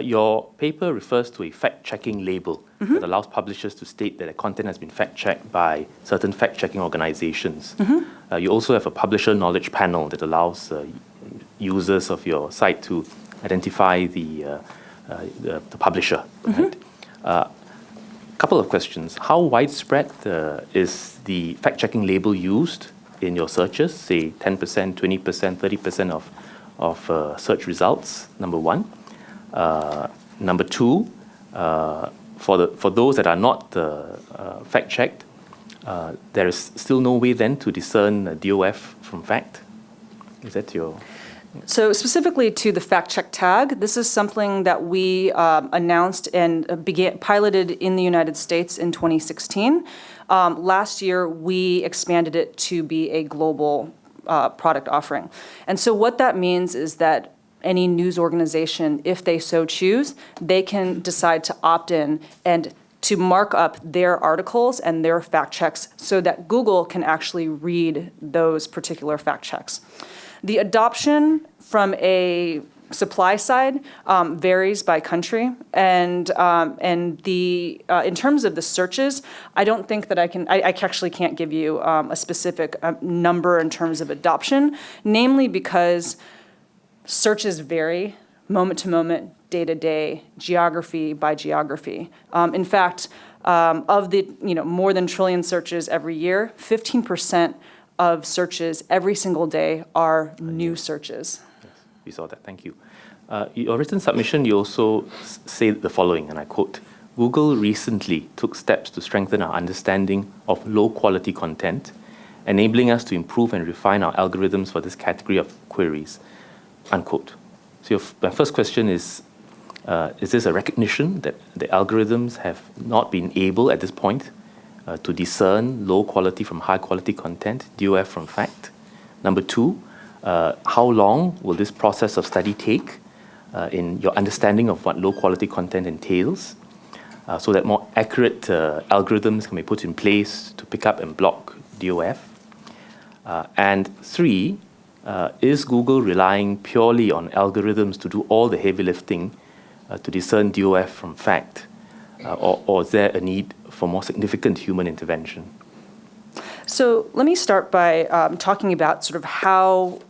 Your paper refers to a fact-checking label that allows publishers to state that their content has been fact-checked by certain fact-checking organizations. You also have a publisher knowledge panel that allows users of your site to identify the publisher. Right? Couple of questions. How widespread is the fact-checking label used in your searches, say 10%, 20%, 30% of search results, number one? Number two, for those that are not fact-checked, there is still no way then to discern DOF from fact? Is that your... So specifically to the fact-check tag, this is something that we announced and piloted in the United States in 2016. Last year, we expanded it to be a global product offering. And so what that means is that any news organization, if they so choose, they can decide to opt in and to mark up their articles and their fact checks so that Google can actually read those particular fact checks. The adoption from a supply side varies by country, and in terms of the searches, I don't think that I actually can't give you a specific number in terms of adoption, namely because searches vary moment to moment, day to day, geography by geography. In fact, of the more than trillion searches every year, 15% of searches every single day are new searches. Yes, we saw that. Thank you. Your written submission, you also say the following, and I quote, "Google recently took steps to strengthen our understanding of low-quality content, enabling us to improve and refine our algorithms for this category of queries." Unquote. So my first question is this a recognition that the algorithms have not been able at this point to discern low quality from high quality content, DOF from fact? Number two, how long will this process of study take in your understanding of what low quality content entails so that more accurate algorithms can be put in place to pick up and block DOF? And three, is Google relying purely on algorithms to do all the heavy lifting to discern DOF from fact? Or is there a need for more significant human intervention? So let me start by talking about sort of how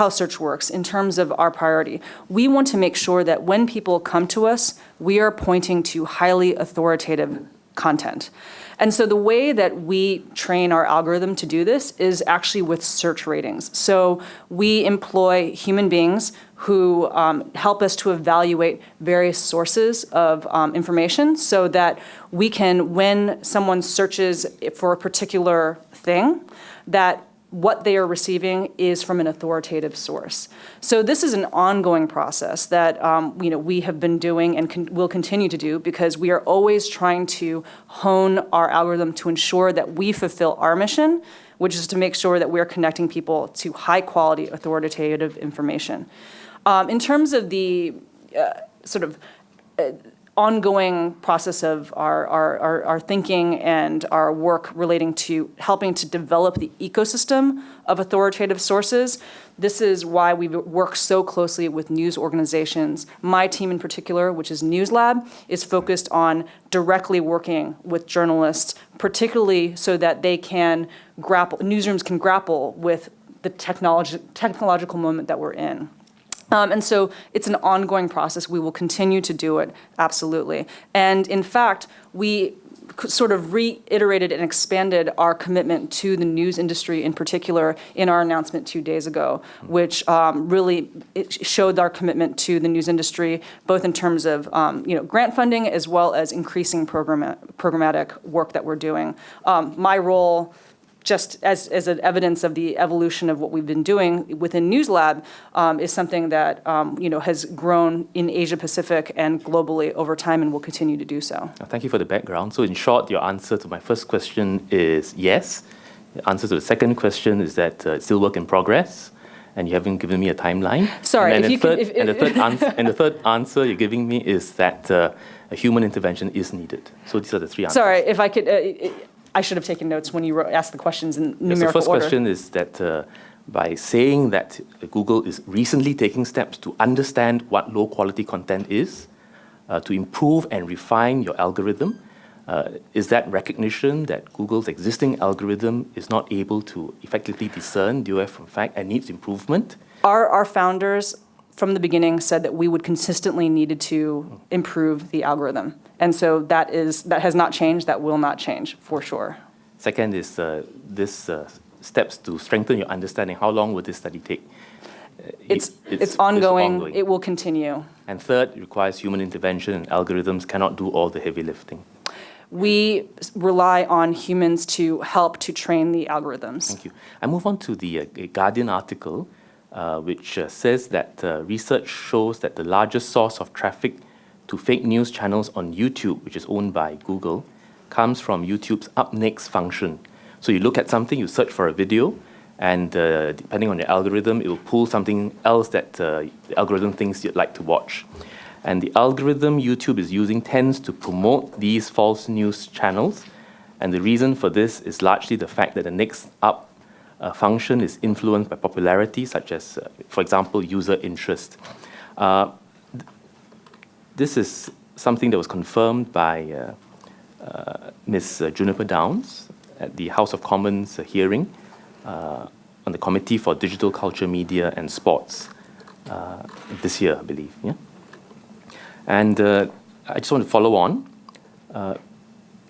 search works in terms of our priority. We want to make sure that when people come to us, we are pointing to highly authoritative content. And so the way that we train our algorithm to do this is actually with search ratings. So we employ human beings who help us to evaluate various sources of information so that we can, when someone searches for a particular thing, that what they are receiving is from an authoritative source. So this is an ongoing process that we have been doing and will continue to do because we are always trying to hone our algorithm to ensure that we fulfill our mission, which is to make sure that we're connecting people to high quality authoritative information. In terms of the ongoing process of our thinking and our work relating to helping to develop the ecosystem of authoritative sources. This is why we work so closely with news organizations. My team in particular, which is NewsLab, is focused on directly working with journalists, particularly so that newsrooms can grapple with the technological moment that we're in. And so it's an ongoing process. We will continue to do it, absolutely. And in fact, we sort of reiterated and expanded our commitment to the news industry in particular in our announcement 2 days ago, which really showed our commitment to the news industry, both in terms of grant funding as well as increasing programmatic work that we're doing. My role, just as an evidence of the evolution of what we've been doing within NewsLab, is something that has grown in Asia Pacific and globally over time and will continue to do so. Thank you for the background. So in short, your answer to my first question is yes. The answer to the second question is that it's still work in progress, and you haven't given me a timeline. Sorry, and the third answer you're giving me is that a human intervention is needed. So these are the three answers. Sorry, if I could. I should have taken notes when you asked the questions in numerical order. The first question is that by saying that Google is recently taking steps to understand what low-quality content is, to improve and refine your algorithm. Is that recognition that Google's existing algorithm is not able to effectively discern DOF from fact and needs improvement? Our founders, from the beginning, said that we would consistently needed to improve the algorithm. And so that has not changed, that will not change, for sure. Second is this steps to strengthen your understanding. How long will this study take? It's ongoing. It will continue. And third, it requires human intervention, and algorithms cannot do all the heavy lifting. We rely on humans to help to train the algorithms. Thank you. I move on to the Guardian article, which says that research shows that the largest source of traffic to fake news channels on YouTube, which is owned by Google, comes from YouTube's Up Next function. So you look at something, you search for a video, and depending on your algorithm, it will pull something else that the algorithm thinks you'd like to watch. And the algorithm YouTube is using tends to promote these false news channels. And the reason for this is largely the fact that the next up function is influenced by popularity, such as, for example, user interest. This is something that was confirmed by Ms. Juniper Downs at the House of Commons hearing on the Committee for Digital Culture, Media and Sports this year, I believe. Yeah? And I just want to follow on.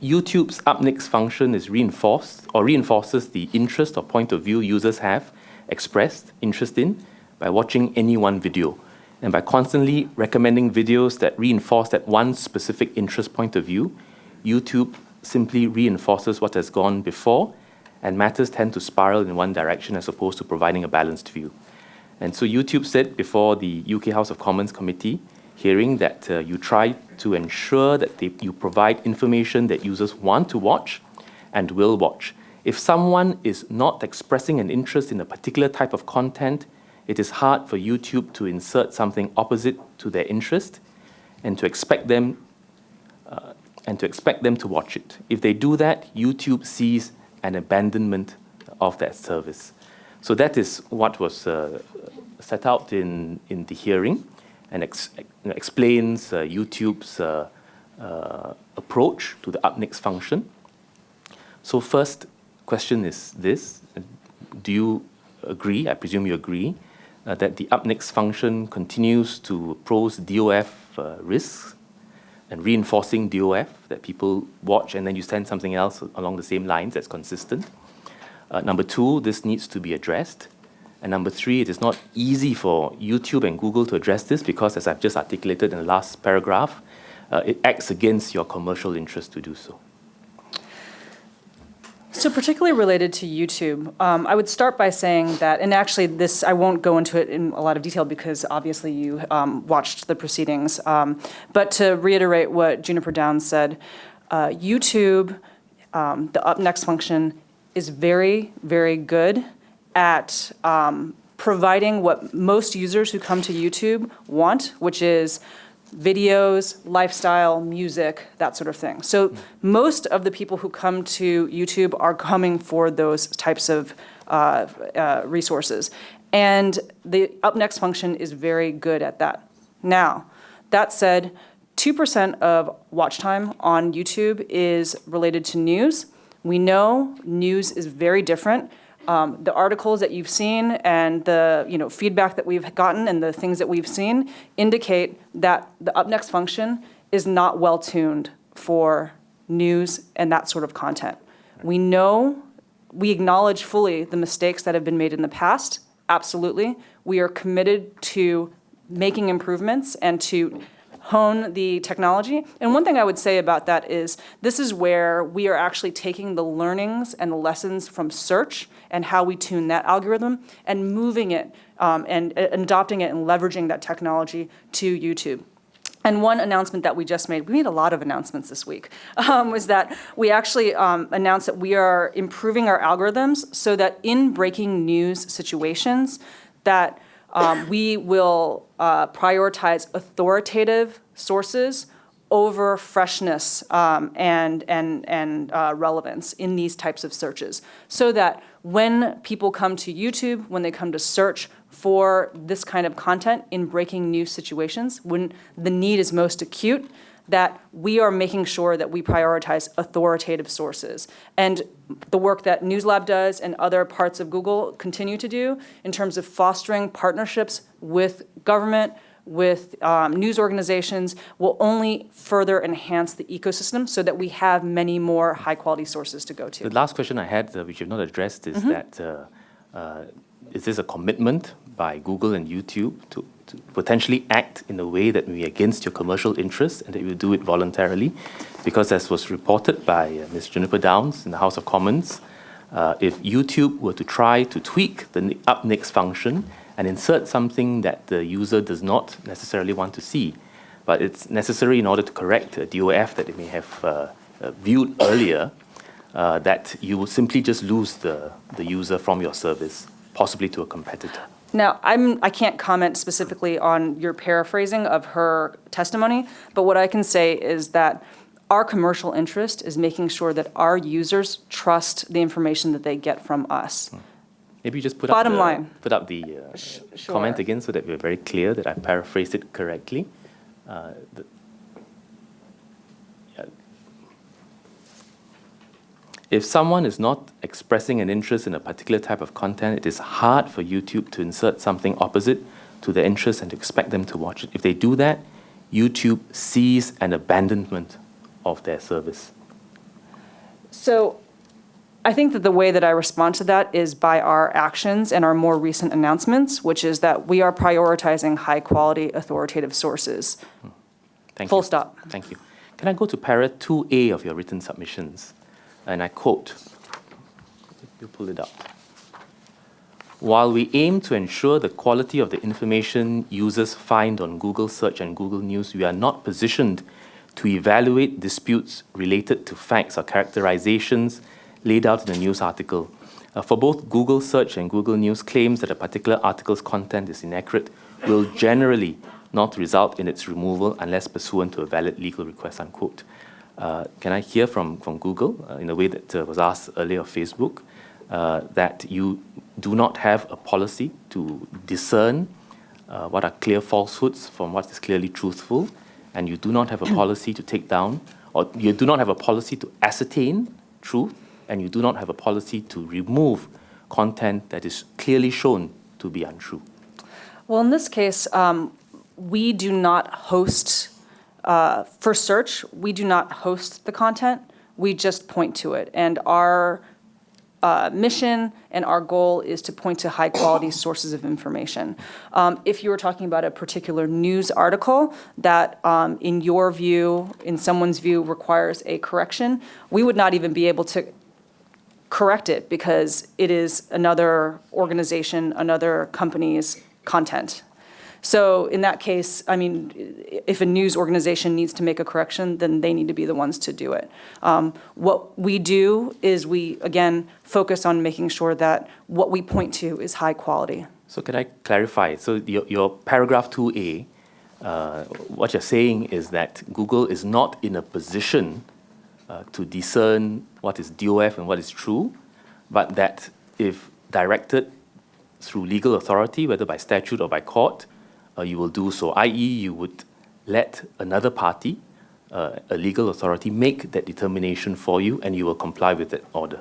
YouTube's Up Next function is reinforces the interest or point of view users have expressed interest in by watching any one video. And by constantly recommending videos that reinforce that one specific interest point of view, YouTube simply reinforces what has gone before, and matters tend to spiral in one direction as opposed to providing a balanced view. And so YouTube said before the UK House of Commons Committee hearing that you try to ensure that you provide information that users want to watch and will watch. If someone is not expressing an interest in a particular type of content, it is hard for YouTube to insert something opposite to their interest and to expect them to watch it. If they do that, YouTube sees an abandonment of that service. So that is what was set out in the hearing, and explains YouTube's approach to the Up Next function. So first question is this: do you agree, I presume you agree, that the Up Next function continues to pose DOF risks and reinforcing DOF, that people watch and then you send something else along the same lines that's consistent? Number two, this needs to be addressed. And number three, it is not easy for YouTube and Google to address this because, as I've just articulated in the last paragraph, it acts against your commercial interest to do so. So particularly related to YouTube, I would start by saying that, and actually this, I won't go into it in a lot of detail because obviously you watched the proceedings, but to reiterate what Juniper Downs said, YouTube, the Up Next function, is very, very good at providing what most users who come to YouTube want, which is videos, lifestyle, music, that sort of thing. So most of the people who come to YouTube are coming for those types of resources. And the Up Next function is very good at that. Now, that said, 2% of watch time on YouTube is related to news. We know news is very different. The articles that you've seen and the feedback that we've gotten and the things that we've seen indicate that the Up Next function is not well tuned for news and that sort of content. We acknowledge fully the mistakes that have been made in the past, absolutely. We are committed to making improvements and to hone the technology. And one thing I would say about that is this is where we are actually taking the learnings and the lessons from search and how we tune that algorithm and moving it and adopting it and leveraging that technology to YouTube. And one announcement that we just made, we made a lot of announcements this week, was that we actually announced that we are improving our algorithms so that in breaking news situations that we will prioritize authoritative sources over freshness and relevance in these types of searches, so that when people come to YouTube, when they come to search for this kind of content in breaking news situations, when the need is most acute, that we are making sure that we prioritize authoritative sources. And the work that NewsLab does and other parts of Google continue to do in terms of fostering partnerships with government, with news organizations, will only further enhance the ecosystem so that we have many more high-quality sources to go to. The last question I had, which you've not addressed, is that is this a commitment by Google and YouTube to potentially act in a way that may be against your commercial interests and that you will do it voluntarily? Because as was reported by Ms. Juniper Downs in the House of Commons, if YouTube were to try to tweak the up next function and insert something that the user does not necessarily want to see, but it's necessary in order to correct a DOF that it may have viewed earlier, that you will simply just lose the user from your service, possibly to a competitor. Now, I can't comment specifically on your paraphrasing of her testimony, but what I can say is that our commercial interest is making sure that our users trust the information that they get from us. Maybe you just put Bottom up line. the comment again so that we're very clear that I paraphrased it correctly. If someone is not expressing an interest in a particular type of content, it is hard for YouTube to insert something opposite to their interest and to expect them to watch it. If they do that, YouTube sees an abandonment of their service. So I think that the way that I respond to that is by our actions and our more recent announcements, which is that we are prioritizing high-quality, authoritative sources. Thank Full you. stop. Thank you. Can I go to para 2A of your written submissions? And I quote, you pull it up. While we aim to ensure the quality of the information users find on Google Search and Google News, we are not positioned to evaluate disputes related to facts or characterizations laid out in a news article. For both Google Search and Google News, claims that a particular article's content is inaccurate will generally not result in its removal unless pursuant to a valid legal request, unquote. Can I hear from Google, in a way that was asked earlier of Facebook, that you do not have a policy to discern what are clear falsehoods from what is clearly truthful, and you do not have a policy to take down, or you do not have a policy to ascertain truth, and you do not have a policy to remove content that is clearly shown to be untrue? Well, in this case, we do not host, for search, we do not host the content, we just point to it. And our mission and our goal is to point to high-quality sources of information. If you were talking about a particular news article that, in your view, in someone's view, requires a correction, we would not even be able to correct it because it is another organization, another company's content. So in that case, I mean, if a news organization needs to make a correction, then they need to be the ones to do it. What we do is we, again, focus on making sure that what we point to is high quality. So can I clarify? So your paragraph 2A, what you're saying is that Google is not in a position to discern what is DOF and what is true, but that if directed through legal authority, whether by statute or by court, you will do so, i.e. you would let another party, a legal authority, make that determination for you, and you will comply with that order.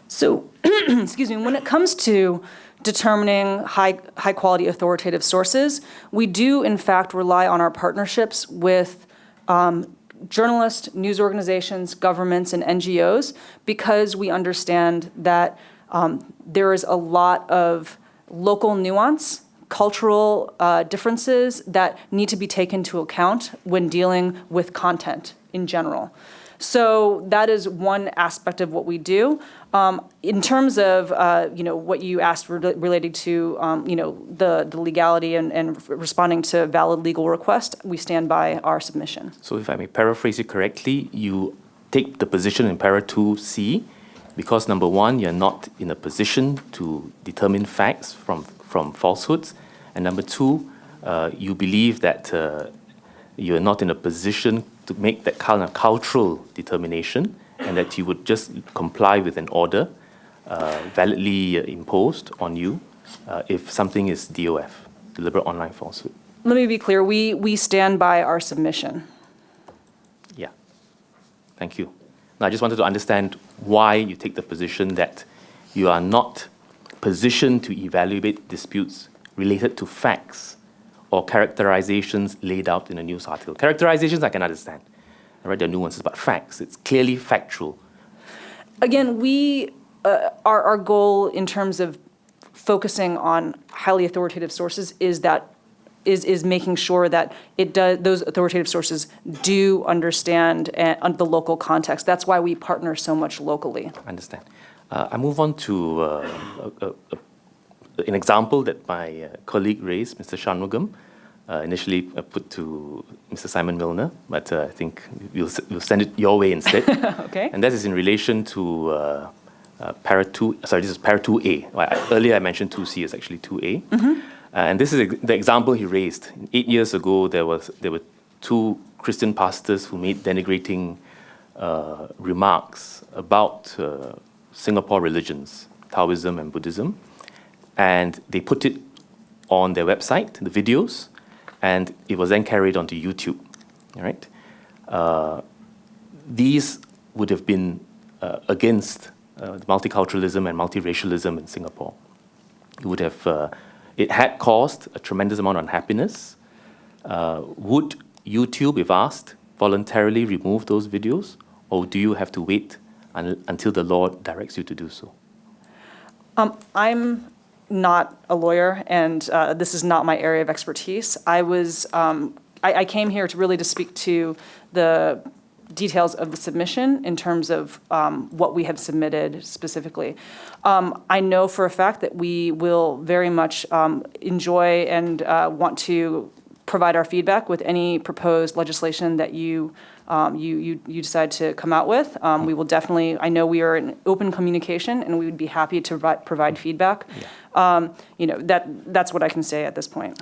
So, excuse me, when it comes to determining high quality authoritative sources, we do in fact rely on our partnerships with journalists, news organizations, governments, and NGOs, because we understand that there is a lot of local nuance, cultural differences that need to be taken into account when dealing with content in general. So that is one aspect of what we do. In terms of what you asked related to the legality and responding to valid legal request, we stand by our submission. So if I may paraphrase it correctly, you take the position in para 2C because, number one, you're not in a position to determine facts from falsehoods, and number two, you believe that you're not in a position to make that kind of cultural determination, and that you would just comply with an order validly imposed on you if something is DOF, deliberate online falsehood? Let me be clear, we stand by our submission. Yeah. Thank you. Now, I just wanted to understand why you take the position that you are not positioned to evaluate disputes related to facts or characterizations laid out in a news article. Characterizations I can understand. I read the nuances, but facts, it's clearly factual. Again, our goal in terms of focusing on highly authoritative sources is making sure that those authoritative sources do understand the local context. That's why we partner so much locally. I understand. I move on to an example that my colleague raised, Mr. Shanmugam, initially put to Mr. Simon Milner, but I think we'll send it your way instead. Okay. And that is in relation to para 2, sorry, this is para 2A. Earlier I mentioned 2C, it's actually 2A. Mm-hmm. And this is the example he raised. 8 years ago, there were 2 Christian pastors who made denigrating remarks about Singapore religions, Taoism and Buddhism. And they put it on their website, the videos, and it was then carried onto YouTube. All right? These would have been against multiculturalism and multiracialism in Singapore. It had caused a tremendous amount of unhappiness. Would YouTube, if asked, voluntarily remove those videos, or do you have to wait until the law directs you to do so? I'm not a lawyer, and this is not my area of expertise. I came here to speak to the details of the submission in terms of what we have submitted specifically. I know for a fact that we will very much enjoy and want to provide our feedback with any proposed legislation that you decide to come out with. We will definitely, I know we are in open communication, and we would be happy to provide feedback. Yeah. That's what I can say at this point.